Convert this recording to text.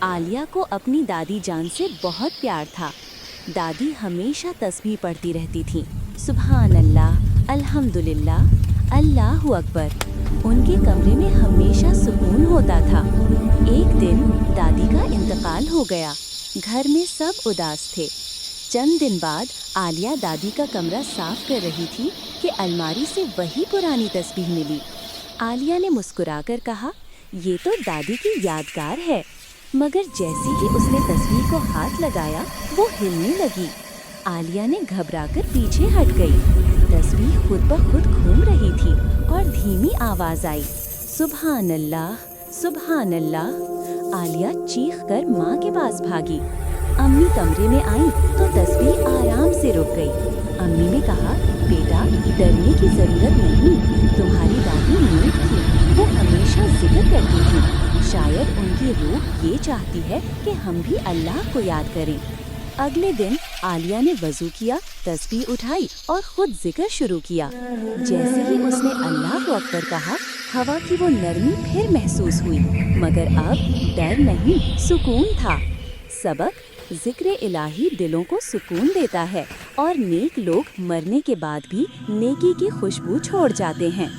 आलिया को अपनी दादी जान से बहुत प्यार था। दादी हमेशा तस्बीह पढ़ती रहती थीं, सुभान अल्लाह, अल्हम्दुलिल्लाह, अल्लाहु अकबर। उनके कमरे में हमेशा सुकून होता था। एक दिन दादी का इंतकाल हो गया। घर में सब उदास थे। चंद दिन बाद आलिया दादी का कमरा साफ कर रही थी कि अलमारी से वही पुरानी तस्बीह मिली। आलिया ने मुस्कुराकर कहा, ये तो दादी की यादगार है। मगर जैसे ही उसने तस्बीह को हाथ लगाया, वो हिलने लगी। आलिया ने घबराकर पीछे हट गई। तस्बीह खुद ब खुद घूम रही थी और धीमी आवाज आई, सुभान अल्लाह, सुभान अल्लाह। आलिया चीख कर माँ के पास भागी। अम्मी कमरे में आई तो तस्बीह आराम से रुक गई। अम्मी ने कहा, बेटा डरने की जरूरत नहीं, तुम्हारी दादी नेक थी, वो हमेशा जिक्र करती थी। शायद उनकी रूह ये चाहती है कि हम भी अल्लाह को याद करें। अगले दिन आलिया ने वजू किया, तस्बीह उठाई और खुद जिक्र शुरू किया। जैसे ही उसने अल्लाह अकबर कहा, हवा की वो नरमी फिर महसूस हुई, मगर अब डर नहीं, सुकून था। सबक: जिक्र इलाही दिलों को सुकून देता है और नेक लोग मरने के बाद भी नेकी की खुशबू छोड़ जाते हैं।